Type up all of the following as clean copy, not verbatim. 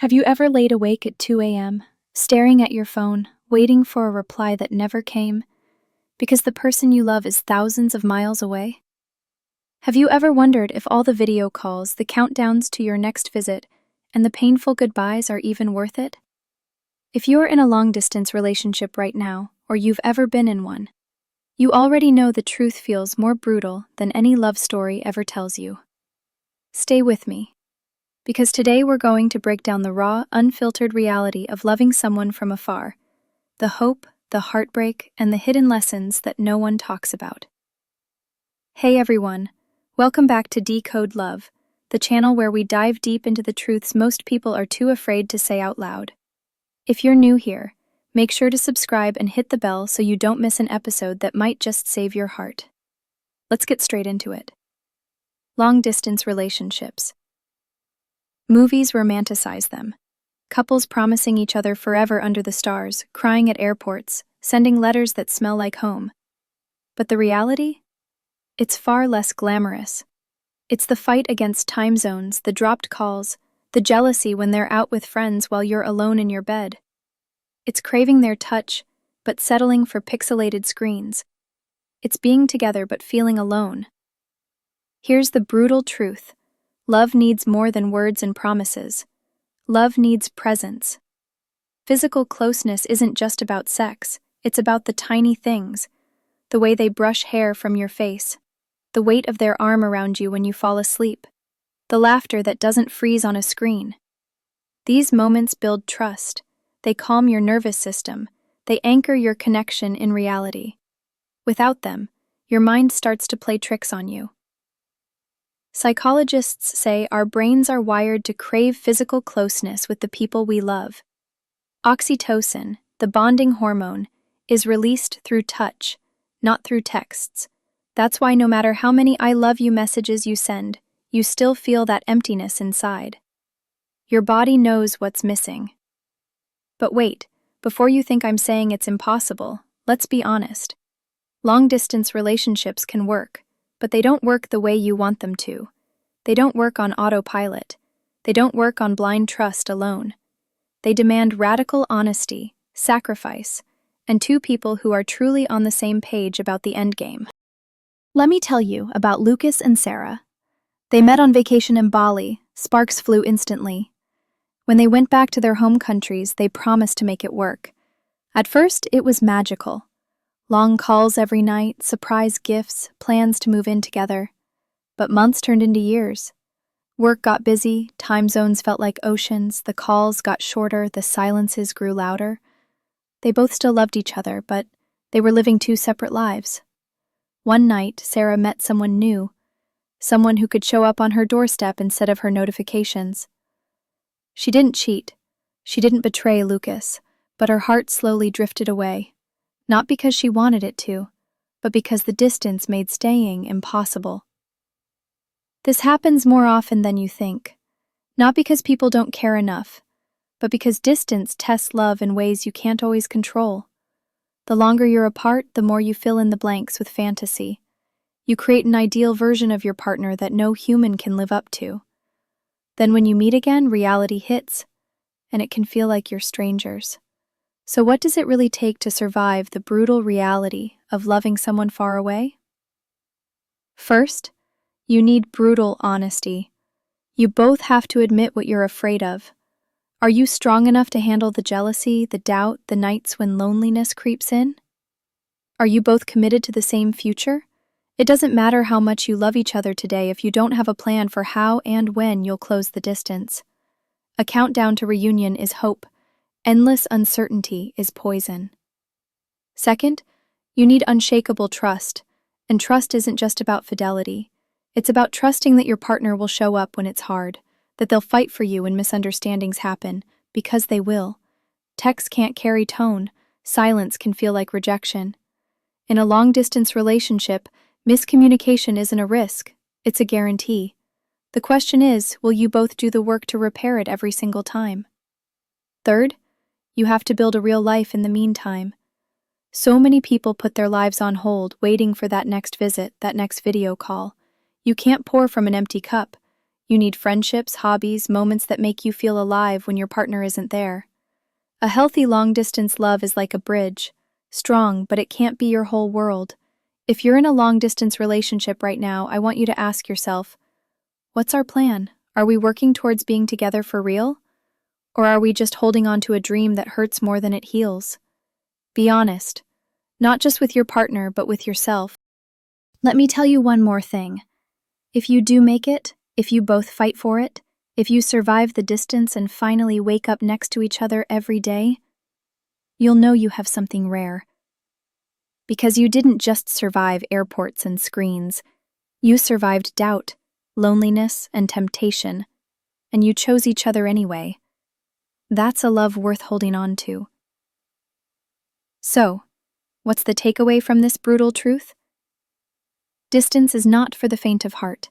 Have you ever laid awake at 2 a.m., staring at your phone, waiting for a reply that never came, because the person you love is thousands of miles away? Have you ever wondered if all the video calls, the countdowns to your next visit, and the painful goodbyes are even worth it? If you're in a long-distance relationship right now, or you've ever been in one, you already know the truth feels more brutal than any love story ever tells you. Stay with me, because today we're going to break down the raw, unfiltered reality of loving someone from afar, the hope, the heartbreak, and the hidden lessons that no one talks about. Hey everyone, welcome back to Decode Love, the channel where we dive deep into the truths most people are too afraid to say out loud. If you're new here, make sure to subscribe and hit the bell so you don't miss an episode that might just save your heart. Let's get straight into it. Long-distance relationships. Movies romanticize them. Couples promising each other forever under the stars, crying at airports, sending letters that smell like home. But the reality? It's far less glamorous. It's the fight against time zones, the dropped calls, the jealousy when they're out with friends while you're alone in your bed. It's craving their touch, but settling for pixelated screens. It's being together but feeling alone. Here's the brutal truth. Love needs more than words and promises. Love needs presence. Physical closeness isn't just about sex, it's about the tiny things. The way they brush hair from your face, the weight of their arm around you when you fall asleep, the laughter that doesn't freeze on a screen. These moments build trust. They calm your nervous system. They anchor your connection in reality. Without them, your mind starts to play tricks on you. Psychologists say our brains are wired to crave physical closeness with the people we love. Oxytocin, the bonding hormone, is released through touch, not through texts. That's why no matter how many I love you messages you send, you still feel that emptiness inside. Your body knows what's missing. But wait, before you think I'm saying it's impossible, let's be honest. Long-distance relationships can work, but they don't work the way you want them to. They don't work on autopilot. They don't work on blind trust alone. They demand radical honesty, sacrifice, and two people who are truly on the same page about the endgame. Let me tell you about Lucas and Sarah. They met on vacation in Bali. Sparks flew instantly. When they went back to their home countries, they promised to make it work. At first, it was magical. Long calls every night, surprise gifts, plans to move in together. But months turned into years. Work got busy, time zones felt like oceans, the calls got shorter, the silences grew louder. They both still loved each other, but they were living two separate lives. One night, Sarah met someone new, someone who could show up on her doorstep instead of her notifications. She didn't cheat. She didn't betray Lucas, but her heart slowly drifted away, not because she wanted it to, but because the distance made staying impossible. This happens more often than you think, not because people don't care enough, but because distance tests love in ways you can't always control. The longer you're apart, the more you fill in the blanks with fantasy. You create an ideal version of your partner that no human can live up to. Then when you meet again, reality hits, and it can feel like you're strangers. So what does it really take to survive the brutal reality of loving someone far away? First, you need brutal honesty. You both have to admit what you're afraid of. Are you strong enough to handle the jealousy, the doubt, the nights when loneliness creeps in? Are you both committed to the same future? It doesn't matter how much you love each other today if you don't have a plan for how and when you'll close the distance. A countdown to reunion is hope. Endless uncertainty is poison. Second, you need unshakable trust, and trust isn't just about fidelity. It's about trusting that your partner will show up when it's hard, that they'll fight for you when misunderstandings happen, because they will. Text can't carry tone, silence can feel like rejection. In a long-distance relationship, miscommunication isn't a risk, it's a guarantee. The question is, will you both do the work to repair it every single time? Third, you have to build a real life in the meantime. So many people put their lives on hold, waiting for that next visit, that next video call. You can't pour from an empty cup. You need friendships, hobbies, moments that make you feel alive when your partner isn't there. A healthy long-distance love is like a bridge, strong, but it can't be your whole world. If you're in a long-distance relationship right now, I want you to ask yourself, what's our plan? Are we working towards being together for real? Or are we just holding on to a dream that hurts more than it heals? Be honest, not just with your partner, but with yourself. Let me tell you one more thing. If you do make it, if you both fight for it, if you survive the distance and finally wake up next to each other every day, you'll know you have something rare. Because you didn't just survive airports and screens. You survived doubt, loneliness, and temptation, and you chose each other anyway. That's a love worth holding on to. So, what's the takeaway from this brutal truth? Distance is not for the faint of heart.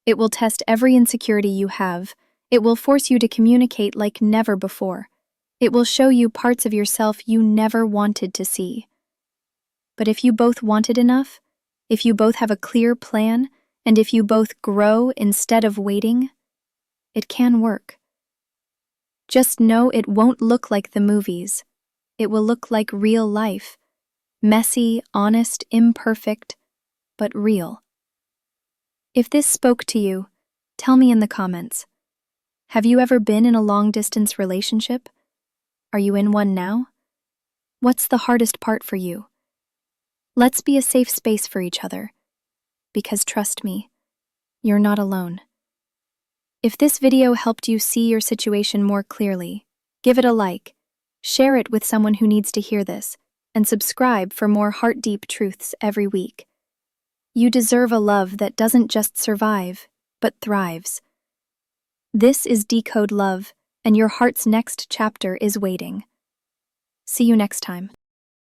It will test every insecurity you have. It will force you to communicate like never before. It will show you parts of yourself you never wanted to see. But if you both want it enough, if you both have a clear plan, and if you both grow instead of waiting, it can work. Just know it won't look like the movies. It will look like real life. Messy, honest, imperfect, but real. If this spoke to you, tell me in the comments. Have you ever been in a long-distance relationship? Are you in one now? What's the hardest part for you? Let's be a safe space for each other. Because trust me, you're not alone. If this video helped you see your situation more clearly, give it a like, share it with someone who needs to hear this, and subscribe for more heart-deep truths every week. You deserve a love that doesn't just survive, but thrives. This is Decode Love, and your heart's next chapter is waiting. See you next time.